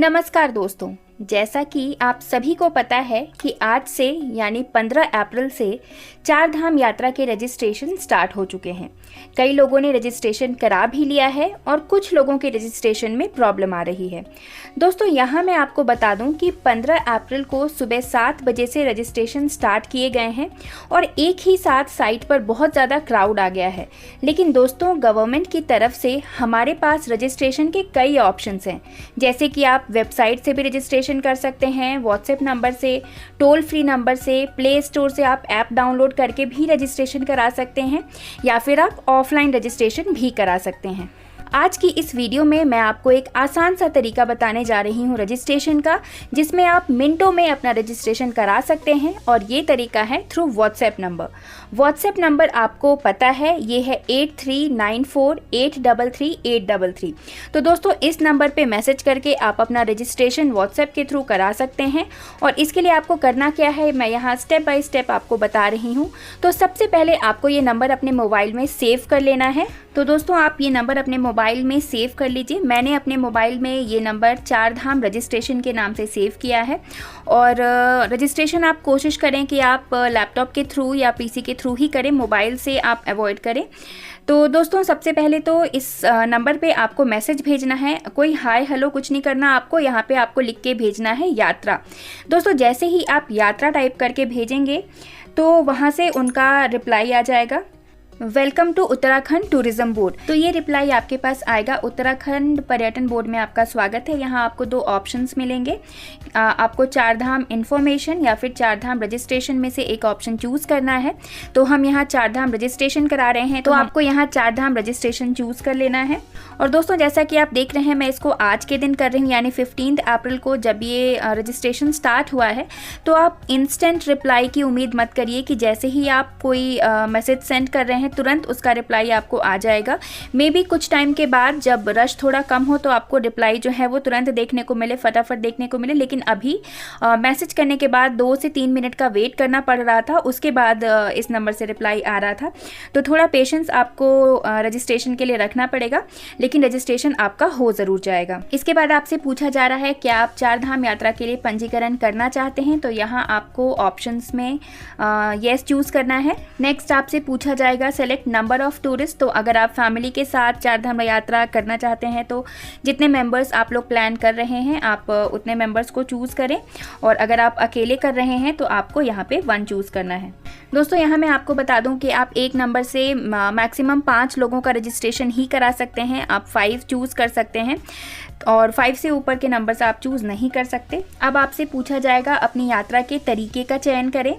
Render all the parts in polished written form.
नमस्कार दोस्तों, जैसा कि आप सभी को पता है कि आज से यानी 15 अप्रैल से चार धाम यात्रा के रजिस्ट्रेशन स्टार्ट हो चुके हैं। कई लोगों ने रजिस्ट्रेशन करा भी लिया है और कुछ लोगों के रजिस्ट्रेशन में प्रॉब्लम आ रही है। दोस्तों, यहाँ मैं आपको बता दूं कि 15 अप्रैल को सुबह 7 बजे से रजिस्ट्रेशन स्टार्ट किए गए हैं और एक ही साथ साइट पर बहुत ज़्यादा क्राउड आ गया है। लेकिन दोस्तों, गवर्नमेंट की तरफ से हमारे पास रजिस्ट्रेशन के कई ऑप्शंस हैं, जैसे कि आप वेबसाइट से भी रजिस्ट्रेशन कर सकते हैं, व्हाट्सएप नंबर से, टोल फ्री नंबर से, प्ले स्टोर से आप ऐप डाउनलोड करके भी रजिस्ट्रेशन करा सकते हैं या फिर आप ऑफलाइन रजिस्ट्रेशन भी करा सकते हैं। आज की इस वीडियो में मैं आपको एक आसान सा तरीका बताने जा रही हूँ रजिस्ट्रेशन का, जिसमें आप मिनटों में अपना रजिस्ट्रेशन करा सकते हैं और ये तरीका है through WhatsApp number. WhatsApp number आपको पता है, ये है 8394833833। तो दोस्तों, इस नंबर पे मैसेज करके आप अपना रजिस्ट्रेशन व्हाट्सएप के थ्रू करा सकते हैं। और इसके लिए आपको करना क्या है, मैं यहाँ स्टेप बाय स्टेप आपको बता रही हूँ। तो सबसे पहले आपको ये नंबर अपने मोबाइल में सेव कर लेना है। तो दोस्तों, आप ये नंबर अपने मोबाइल में सेव कर लीजिए। मैंने अपने मोबाइल में ये नंबर चार धाम रजिस्ट्रेशन के नाम से सेव किया है। और रजिस्ट्रेशन आप कोशिश करें कि आप लैपटॉप के थ्रू या पीसी के थ्रू ही करें, मोबाइल से आप अवॉइड करें। तो दोस्तों, सबसे पहले तो इस नंबर पे आपको मैसेज भेजना है। कोई हाय हेलो कुछ नहीं करना आपको, यहाँ पे आपको लिख के भेजना है यात्रा। दोस्तों, जैसे ही आप यात्रा टाइप करके भेजेंगे तो वहाँ से उनका रिप्लाई आ जाएगा, welcome to Uttarakhand tourism board. तो ये रिप्लाई आपके पास आएगा, उत्तराखंड पर्यटन बोर्ड में आपका स्वागत है। यहाँ आपको दो ऑप्शंस मिलेंगे, आपको चार धाम इन्फॉर्मेशन या फिर चार धाम रजिस्ट्रेशन में से एक ऑप्शन चूज करना है। तो हम यहाँ चार धाम रजिस्ट्रेशन करा रहे हैं, तो आपको यहाँ चार धाम रजिस्ट्रेशन चूज कर लेना है। और दोस्तों, जैसा कि आप देख रहे हैं, मैं इसको आज के दिन कर रही हूँ, यानी 15 अप्रैल को जब ये रजिस्ट्रेशन स्टार्ट हुआ है। तो आप इंस्टेंट रिप्लाई की उम्मीद मत करिए कि जैसे ही आप कोई मैसेज सेंड कर रहे हैं तुरंत उसका रिप्लाई आपको आ जाएगा। मे बी कुछ टाइम के बाद जब रश थोड़ा कम हो तो आपको रिप्लाई जो है वो तुरंत देखने को मिले, फटाफट देखने को मिले। लेकिन अभी मैसेज करने के बाद 2 से 3 मिनट का वेट करना पड़ रहा था, उसके बाद इस नंबर से रिप्लाई आ रहा था। तो थोड़ा पेशेंस आपको रजिस्ट्रेशन के लिए रखना पड़ेगा, लेकिन रजिस्ट्रेशन आपका हो ज़रूर जाएगा। इसके बाद आपसे पूछा जा रहा है क्या आप चार धाम यात्रा के लिए पंजीकरण करना चाहते हैं। तो यहाँ आपको ऑप्शंस में येस चूज़ करना है। नेक्स्ट आपसे पूछा जाएगा सेलेक्ट नंबर ऑफ टूरिस्ट। तो अगर आप फैमिली के साथ चार धाम यात्रा करना चाहते हैं तो जितने मेंबर्स आप लोग प्लान कर रहे हैं आप उतने मेंबर्स को चूज़ करें। और अगर आप अकेले कर रहे हैं तो आपको यहाँ पे 1 चूज़ करना है। दोस्तों, यहाँ मैं आपको बता दूं कि आप एक नंबर से मैक्सिमम 5 लोगों का रजिस्ट्रेशन ही करा सकते हैं। आप 5 चूज़ कर सकते हैं और 5 से ऊपर के नंबर से आप चूज़ नहीं कर सकते। अब आपसे पूछा जाएगा अपनी यात्रा के तरीके का चयन करें,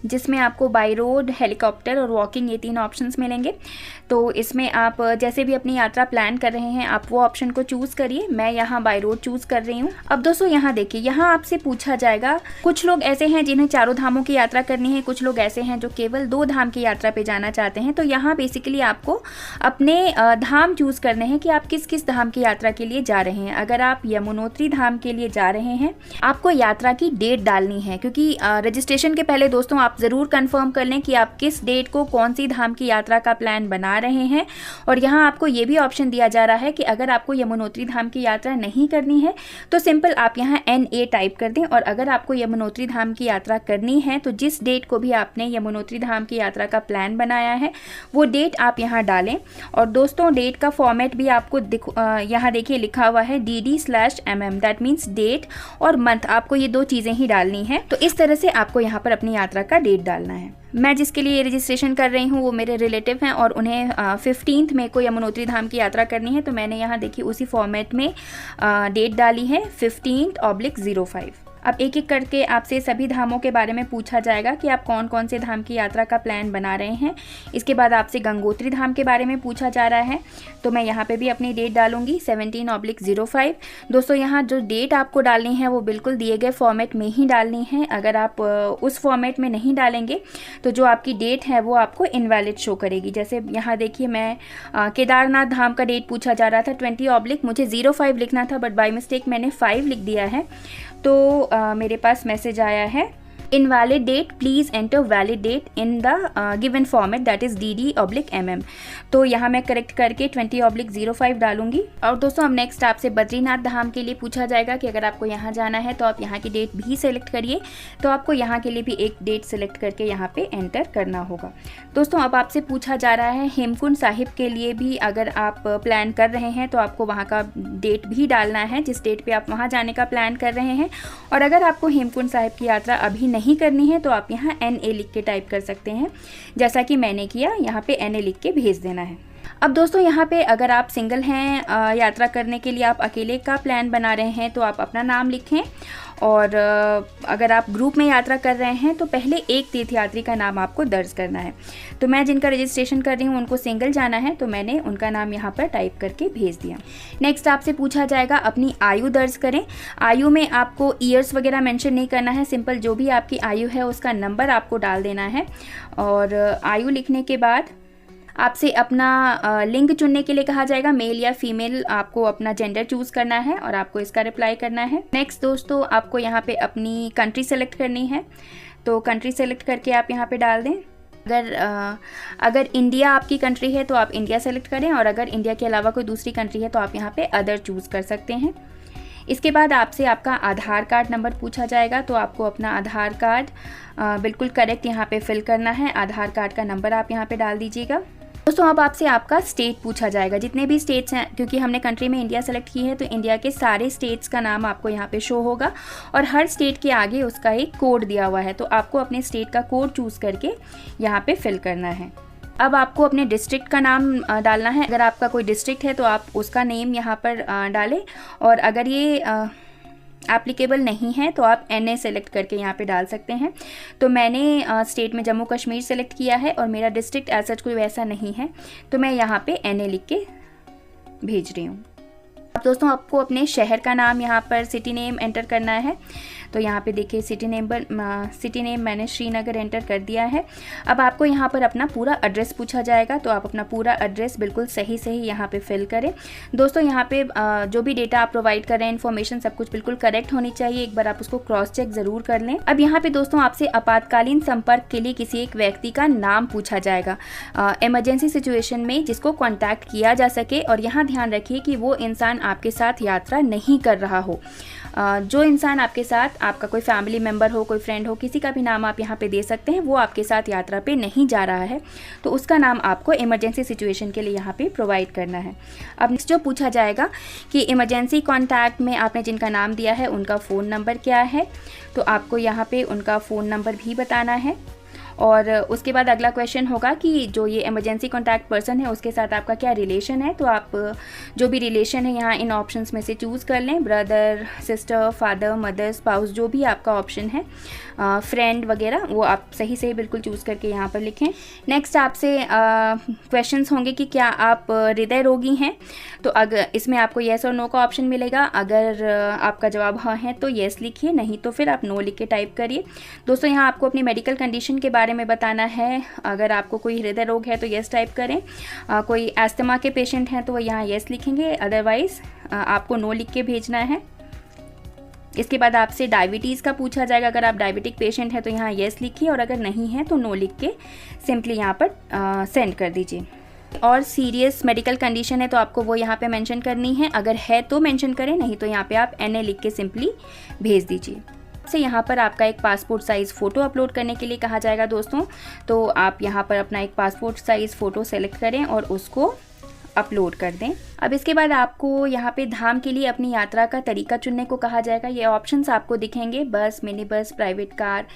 जिसमें आपको बाय रोड, हेलीकॉप्टर और वॉकिंग, ये 3 ऑप्शंस मिलेंगे। तो इसमें आप जैसे भी अपनी यात्रा प्लान कर रहे हैं आप वो ऑप्शन को चूज़ करिए। मैं यहाँ बाय रोड चूज़ कर रही हूँ। अब दोस्तों, यहाँ देखिए, यहाँ आपसे पूछा जाएगा, कुछ लोग ऐसे हैं जिन्हें चारों धामों की यात्रा करनी है, कुछ लोग ऐसे हैं जो केवल 2 धाम की यात्रा पे जाना चाहते हैं। तो यहाँ बेसिकली आपको अपने धाम चूज़ करने हैं कि आप किस किस धाम की यात्रा के लिए जा रहे हैं। अगर आप यमुनोत्री धाम के लिए जा रहे हैं, आपको यात्रा की डेट डालनी है, क्योंकि रजिस्ट्रेशन के पहले दोस्तों आप ज़रूर कंफर्म कर लें कि आप किस डेट को कौन सी धाम की यात्रा का प्लान बना रहे हैं। और यहाँ आपको ये भी ऑप्शन दिया जा रहा है कि अगर आपको यमुनोत्री धाम की यात्रा नहीं करनी है तो सिंपल आप यहाँ NA टाइप कर दें। और अगर आपको यमुनोत्री धाम की यात्रा करनी है तो जिस डेट को भी आपने यमुनोत्री धाम की यात्रा का प्लान बनाया है वो डेट आप यहाँ डालें। और दोस्तों, डेट का फॉर्मेट भी आपको यहाँ देखिए लिखा हुआ है DD/mm, दैट मीन्स डेट और मंथ। आपको ये 2 चीज़ें ही डालनी है। तो इस तरह से आपको यहाँ पर अपनी यात्रा का डेट डालना है। मैं जिसके लिए रजिस्ट्रेशन कर रही हूँ वो मेरे रिलेटिव हैं और उन्हें 15 मई को यमुनोत्री धाम की यात्रा करनी है। तो मैंने यहाँ देखिए उसी फॉर्मेट में डेट डाली है 15/05। अब एक एक करके आपसे सभी धामों के बारे में पूछा जाएगा कि आप कौन कौन से धाम की यात्रा का प्लान बना रहे हैं। इसके बाद आपसे गंगोत्री धाम के बारे में पूछा जा रहा है। तो मैं यहाँ पे भी अपनी डेट डालूंगी 17/05। दोस्तों, यहाँ जो डेट आपको डालनी है वो बिल्कुल दिए गए फॉर्मेट में ही डालनी है। अगर आप उस फॉर्मेट में नहीं डालेंगे तो जो आपकी डेट है वो आपको इनवैलिड शो करेगी। जैसे यहाँ देखिए, मैं केदारनाथ धाम का डेट पूछा जा रहा था 20/ मुझे 05 लिखना था, बट बाय मिस्टेक मैंने 5 लिख दिया है। तो मेरे पास मैसेज आया है invalid date, please enter valid date in the given format that is DD/MM। तो यहाँ मैं करेक्ट करके 20/05 डालूंगी। और दोस्तों अब नेक्स्ट आपसे बद्रीनाथ धाम के लिए पूछा जाएगा कि अगर आपको यहाँ जाना है तो आप यहाँ की डेट भी सेलेक्ट करिए। तो आपको यहाँ के लिए भी एक डेट सेलेक्ट करके यहाँ पे एंटर करना होगा। दोस्तों अब आपसे पूछा जा रहा है हेमकुंड साहिब के लिए भी अगर आप प्लान कर रहे हैं तो आपको वहाँ का डेट भी डालना है, जिस डेट पे आप वहाँ जाने का प्लान कर रहे हैं। और अगर आपको हेमकुंड साहिब की यात्रा अभी नहीं करनी है तो आप यहाँ NA लिख के टाइप कर सकते हैं, जैसा कि मैंने किया। यहाँ पे NA लिख के भेज देना है। अब दोस्तों यहाँ पे अगर आप सिंगल हैं, यात्रा करने के लिए आप अकेले का प्लान बना रहे हैं तो आप अपना नाम लिखें। और अगर आप ग्रुप में यात्रा कर रहे हैं तो पहले एक तीर्थयात्री का नाम आपको दर्ज करना है। तो मैं जिनका रजिस्ट्रेशन कर रही हूँ उनको सिंगल जाना है तो मैंने उनका नाम यहाँ पर टाइप करके भेज दिया। नेक्स्ट आपसे पूछा जाएगा अपनी आयु दर्ज करें। आयु में आपको ईयर्स वगैरह मेंशन नहीं करना है, सिंपल जो भी आपकी आयु है उसका नंबर आपको डाल देना है। और आयु लिखने के बाद आपसे अपना लिंग चुनने के लिए कहा जाएगा, मेल या फीमेल। आपको अपना जेंडर चूज़ करना है और आपको इसका रिप्लाई करना है। नेक्स्ट दोस्तों आपको यहाँ पे अपनी कंट्री सेलेक्ट करनी है, तो कंट्री सेलेक्ट करके आप यहाँ पे डाल दें। अगर इंडिया आपकी कंट्री है तो आप इंडिया सेलेक्ट करें, और अगर इंडिया के अलावा कोई दूसरी कंट्री है तो आप यहाँ पे अदर चूज़ कर सकते हैं। इसके बाद आपसे आपका आधार कार्ड नंबर पूछा जाएगा, तो आपको अपना आधार कार्ड बिल्कुल करेक्ट यहाँ पे फिल करना है। आधार कार्ड का नंबर आप यहाँ पे डाल दीजिएगा। दोस्तों अब आपसे आपका स्टेट पूछा जाएगा, जितने भी स्टेट्स हैं, क्योंकि हमने कंट्री में इंडिया सेलेक्ट की है तो इंडिया के सारे स्टेट्स का नाम आपको यहाँ पे शो होगा। और हर स्टेट के आगे उसका एक कोड दिया हुआ है, तो आपको अपने स्टेट का कोड चूज़ करके यहाँ पे फिल करना है। अब आपको अपने डिस्ट्रिक्ट का नाम डालना है। अगर आपका कोई डिस्ट्रिक्ट है तो आप उसका नेम यहाँ पर डालें, और अगर ये एप्लीकेबल नहीं है तो आप NA सेलेक्ट करके यहाँ पे डाल सकते हैं। तो मैंने स्टेट में जम्मू कश्मीर सेलेक्ट किया है और मेरा डिस्ट्रिक्ट एज सच कोई वैसा नहीं है, तो मैं यहाँ पे NA लिख के भेज रही हूँ। अब दोस्तों आपको अपने शहर का नाम यहाँ पर सिटी नेम एंटर करना है। तो यहाँ पे देखिए सिटी नेम मैंने श्रीनगर एंटर कर दिया है। अब आपको यहाँ पर अपना पूरा एड्रेस पूछा जाएगा, तो आप अपना पूरा एड्रेस बिल्कुल सही यहाँ पे फिल करें। दोस्तों यहाँ पे जो भी डेटा आप प्रोवाइड कर रहे हैं, इन्फॉर्मेशन सब कुछ बिल्कुल करेक्ट होनी चाहिए। एक बार आप उसको क्रॉस चेक ज़रूर कर लें। अब यहाँ पे दोस्तों आपसे आपातकालीन संपर्क के लिए किसी एक व्यक्ति का नाम पूछा जाएगा, इमरजेंसी सिचुएशन में जिसको कॉन्टैक्ट किया जा सके। और यहाँ ध्यान रखिए कि वो इंसान आपके साथ यात्रा नहीं कर रहा हो। जो इंसान आपके साथ, आपका कोई फैमिली मेम्बर हो, कोई फ्रेंड हो, किसी का भी नाम आप यहाँ पे दे सकते हैं, वो आपके साथ यात्रा पे नहीं जा रहा है तो उसका नाम आपको इमरजेंसी सिचुएशन के लिए यहाँ पे प्रोवाइड करना है। अब नेक्स्ट जो पूछा जाएगा कि इमरजेंसी कॉन्टैक्ट में आपने जिनका नाम दिया है उनका फ़ोन नंबर क्या है, तो आपको यहाँ पे उनका फ़ोन नंबर भी बताना है। और उसके बाद अगला क्वेश्चन होगा कि जो ये इमरजेंसी कॉन्टैक्ट पर्सन है उसके साथ आपका क्या रिलेशन है। तो आप जो भी रिलेशन है यहाँ इन ऑप्शंस में से चूज़ कर लें, brother, sister, father, mother, spouse, जो भी आपका ऑप्शन है, फ्रेंड वगैरह, वो आप सही बिल्कुल चूज़ करके यहाँ पर लिखें। नेक्स्ट आपसे क्वेश्चंस होंगे कि क्या आप हृदय रोगी हैं, तो अगर इसमें आपको येस और नो का ऑप्शन मिलेगा। अगर आपका जवाब हाँ है तो येस लिखिए, नहीं तो फिर आप नो लिख के टाइप करिए। दोस्तों यहाँ आपको अपनी मेडिकल कंडीशन के बारे में बताना है। अगर आपको कोई हृदय रोग है तो येस टाइप करें, कोई एस्थमा के पेशेंट हैं तो यहाँ येस लिखेंगे, अदरवाइज़ आपको नो लिख के भेजना है। इसके बाद आपसे डायबिटीज़ का पूछा जाएगा। अगर आप डायबिटिक पेशेंट हैं तो यहाँ येस लिखिए, और अगर नहीं है तो नो लिख के सिंपली यहाँ पर सेंड कर दीजिए। और सीरियस मेडिकल कंडीशन है तो आपको वो यहाँ पे मेंशन करनी है, अगर है तो मेंशन करें, नहीं तो यहाँ पे आप NA लिख के सिंपली भेज दीजिए। से यहाँ पर आपका एक पासपोर्ट साइज़ फ़ोटो अपलोड करने के लिए कहा जाएगा दोस्तों, तो आप यहाँ पर अपना एक पासपोर्ट साइज़ फ़ोटो सेलेक्ट करें और उसको अपलोड कर दें। अब इसके बाद आपको यहाँ पे धाम के लिए अपनी यात्रा का तरीका चुनने को कहा जाएगा। ये ऑप्शंस आपको दिखेंगे, बस, mini bus, private car,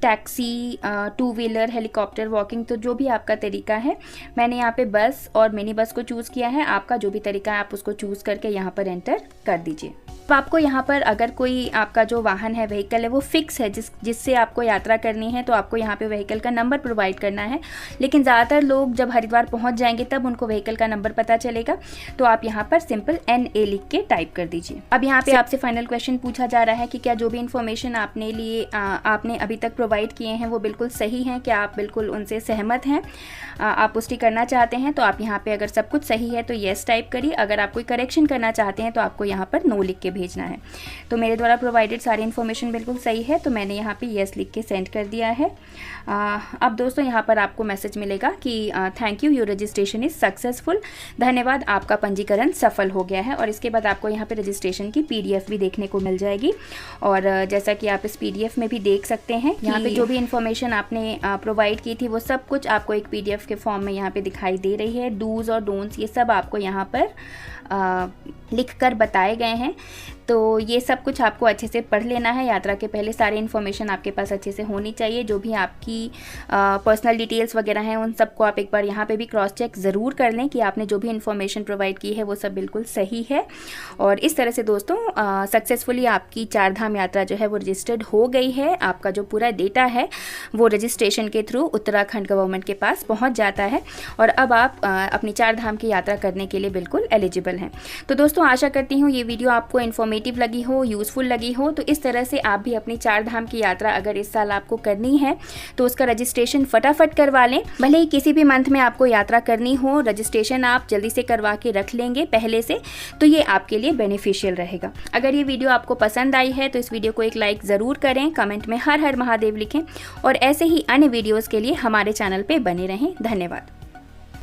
taxi, 2 wheeler, helicopter, walking, तो जो भी आपका तरीका है। मैंने यहाँ पे बस और मिनी बस को चूज़ किया है। आपका जो भी तरीका है आप उसको चूज़ करके यहाँ पर एंटर कर दीजिए। तो आपको यहाँ पर अगर कोई आपका जो वाहन है, व्हीकल है, वो फिक्स है जिससे आपको यात्रा करनी है, तो आपको यहाँ पे व्हीकल का नंबर प्रोवाइड करना है। लेकिन ज़्यादातर लोग जब हरिद्वार पहुँच जाएंगे तब उनको व्हीकल का नंबर पता चलेगा, तो आप यहाँ पर सिंपल NA लिख के टाइप कर दीजिए। अब यहाँ पे आपसे फाइनल क्वेश्चन पूछा जा रहा है कि क्या जो भी इन्फॉर्मेशन आपने अभी तक प्रोवाइड किए हैं वो बिल्कुल सही हैं, क्या आप बिल्कुल उनसे सहमत हैं, आप पुष्टि करना चाहते हैं। तो आप यहाँ पे अगर सब कुछ सही है तो येस टाइप करिए, अगर आप कोई करेक्शन करना चाहते हैं तो आपको यहाँ पर नो लिख के भेजना है। तो मेरे द्वारा प्रोवाइडेड सारी इन्फॉर्मेशन बिल्कुल सही है, तो मैंने यहाँ पे येस लिख के सेंड कर दिया है। अब दोस्तों यहाँ पर आपको मैसेज मिलेगा कि thank you, your registration is successful, धन्यवाद, आपका पंजीकरण सफल हो गया है। और इसके बाद आपको यहाँ पे रजिस्ट्रेशन की PDF भी देखने को मिल जाएगी। और जैसा कि आप इस PDF में भी देख सकते हैं, यहाँ पे जो भी इन्फॉर्मेशन आपने प्रोवाइड की थी वो सब कुछ आपको एक PDF के फॉर्म में यहाँ पे दिखाई दे रही है। डूज और डोंट्स ये सब आपको यहाँ पर लिख कर बताए गए हैं। तो ये सब कुछ आपको अच्छे से पढ़ लेना है। यात्रा के पहले सारी इन्फॉर्मेशन आपके पास अच्छे से होनी चाहिए। जो भी आपकी पर्सनल डिटेल्स वगैरह हैं उन सबको आप एक बार यहाँ पे भी क्रॉस चेक ज़रूर कर लें कि आपने जो भी इन्फॉर्मेशन प्रोवाइड की है वो सब बिल्कुल सही है। और इस तरह से दोस्तों सक्सेसफुली आपकी 4 धाम यात्रा जो है वो रजिस्टर्ड हो गई है। आपका जो पूरा डेटा है वो रजिस्ट्रेशन के थ्रू उत्तराखंड गवर्नमेंट के पास पहुँच जाता है और अब आप अपनी 4 धाम की यात्रा करने के लिए बिल्कुल एलिजिबल हैं। तो दोस्तों आशा करती हूँ ये वीडियो आपको इन्फॉर्मेटिव लगी हो, यूज़फुल लगी हो। तो इस तरह से आप भी अपनी 4 धाम की यात्रा अगर इस साल आपको करनी है तो उसका रजिस्ट्रेशन फटाफट करवा लें। भले ही किसी भी मंथ में आपको यात्रा करनी हो, रजिस्ट्रेशन आप जल्दी से करवा के रख लेंगे पहले से, तो ये आपके लिए बेनिफिशियल रहेगा। अगर ये वीडियो आपको पसंद आई है तो इस वीडियो को एक लाइक ज़रूर करें, कमेंट में हर हर महादेव लिखें और ऐसे ही अन्य वीडियोज़ के लिए हमारे चैनल पर बने रहें। धन्यवाद।